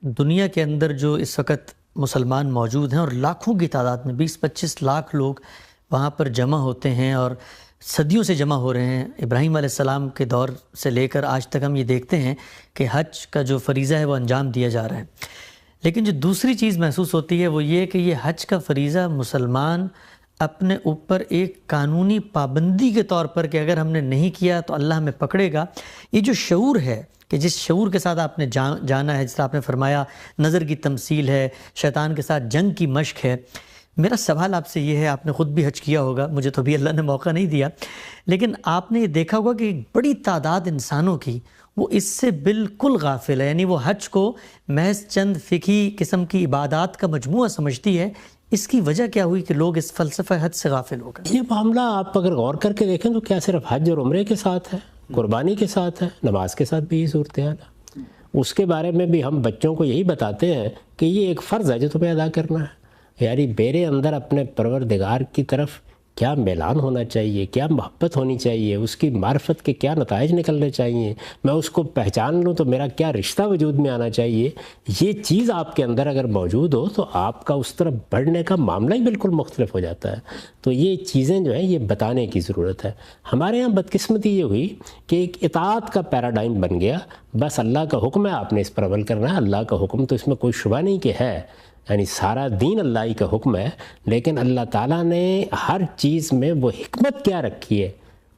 دنیا کے اندر جو اس وقت مسلمان موجود ہیں اور لاکھوں کی تعداد میں 20-25 لاکھ لوگ وہاں پر جمع ہوتے ہیں اور صدیوں سے جمع ہو رہے ہیں، ابراہیم علیہ السلام کے دور سے لے کر آج تک ہم یہ دیکھتے ہیں کہ حج کا جو فریضہ ہے وہ انجام دیا جا رہا ہے۔ لیکن جو دوسری چیز محسوس ہوتی ہے وہ یہ کہ یہ حج کا فریضہ مسلمان اپنے اوپر ایک قانونی پابندی کے طور پر کہ اگر ہم نے نہیں کیا تو اللہ ہمیں پکڑے گا، یہ جو شعور ہے کہ جس شعور کے ساتھ آپ نے جانا ہے، جس طرح آپ نے فرمایا نظر کی تمثیل ہے، شیطان کے ساتھ جنگ کی مشق ہے۔ میرا سوال آپ سے یہ ہے، آپ نے خود بھی حج کیا ہوگا، مجھے تو ابھی اللہ نے موقع نہیں دیا، لیکن آپ نے یہ دیکھا ہوگا کہ ایک بڑی تعداد انسانوں کی وہ اس سے بالکل غافل ہے، یعنی وہ حج کو محض چند فقہی قسم کی عبادات کا مجموعہ سمجھتی ہے۔ اس کی وجہ کیا ہوئی کہ لوگ اس فلسفہ حج سے غافل ہو گئے؟ یہ معاملہ آپ اگر غور کر کے دیکھیں تو کیا صرف حج اور عمرے کے ساتھ ہے، قربانی کے ساتھ ہے، نماز کے ساتھ بھی یہ صورتحال ہے۔ اس کے بارے میں بھی ہم بچوں کو یہی بتاتے ہیں کہ یہ ایک فرض ہے جو تمہیں ادا کرنا ہے، یعنی میرے اندر اپنے پروردگار کی طرف کیا میلان ہونا چاہیے، کیا محبت ہونی چاہیے، اس کی معرفت کے کیا نتائج نکلنے چاہیے، میں اس کو پہچان لوں تو میرا کیا رشتہ وجود میں آنا چاہیے۔ یہ چیز آپ کے اندر اگر موجود ہو تو آپ کا اس طرف بڑھنے کا معاملہ ہی بالکل مختلف ہو جاتا ہے۔ تو یہ چیزیں جو ہیں یہ بتانے کی ضرورت ہے۔ ہمارے ہاں بدقسمتی یہ ہوئی کہ ایک اطاعت کا پیراڈائم بن گیا، بس اللہ کا حکم ہے آپ نے اس پر عمل کرنا ہے، اللہ کا حکم تو اس میں کوئی شبہ نہیں کہ ہے، یعنی سارا دین اللہ ہی کا حکم ہے، لیکن اللہ تعالیٰ نے ہر چیز میں وہ حکمت کیا رکھی ہے،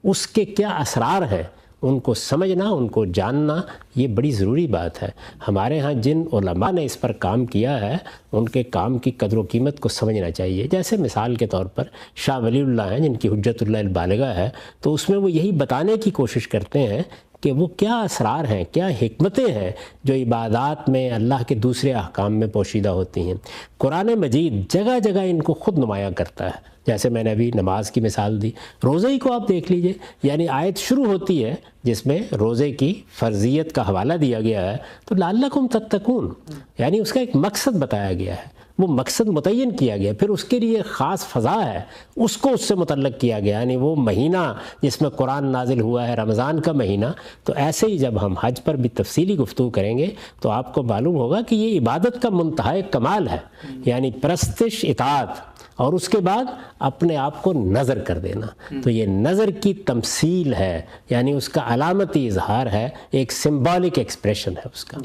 اس کے کیا اسرار ہیں، ان کو سمجھنا، ان کو جاننا یہ بڑی ضروری بات ہے۔ ہمارے ہاں جن علماء نے اس پر کام کیا ہے ان کے کام کی قدر و قیمت کو سمجھنا چاہیے۔ جیسے مثال کے طور پر شاہ ولی اللہ ہیں جن کی حجت اللہ البالغہ ہے، تو اس میں وہ یہی بتانے کی کوشش کرتے ہیں کہ وہ کیا اسرار ہیں، کیا حکمتیں ہیں جو عبادات میں اللہ کے دوسرے احکام میں پوشیدہ ہوتی ہیں۔ قرآن مجید جگہ جگہ ان کو خود نمایاں کرتا ہے، جیسے میں نے ابھی نماز کی مثال دی، روزے ہی کو آپ دیکھ لیجئے، یعنی آیت شروع ہوتی ہے جس میں روزے کی فرضیت کا حوالہ دیا گیا ہے، تو لعلکم تتقون، یعنی اس کا ایک مقصد بتایا گیا ہے، وہ مقصد متعین کیا گیا، پھر اس کے لیے خاص فضا ہے، اس کو اس سے متعلق کیا گیا، یعنی وہ مہینہ جس میں قرآن نازل ہوا ہے رمضان کا مہینہ۔ تو ایسے ہی جب ہم حج پر بھی تفصیلی گفتگو کریں گے تو آپ کو معلوم ہوگا کہ یہ عبادت کا منتہائی کمال ہے، یعنی پرستش، اطاعت، اور اس کے بعد اپنے آپ کو نظر کر دینا۔ تو یہ نظر کی تمثیل ہے، یعنی اس کا علامتی اظہار ہے، ایک سمبولک ایکسپریشن ہے اس کا۔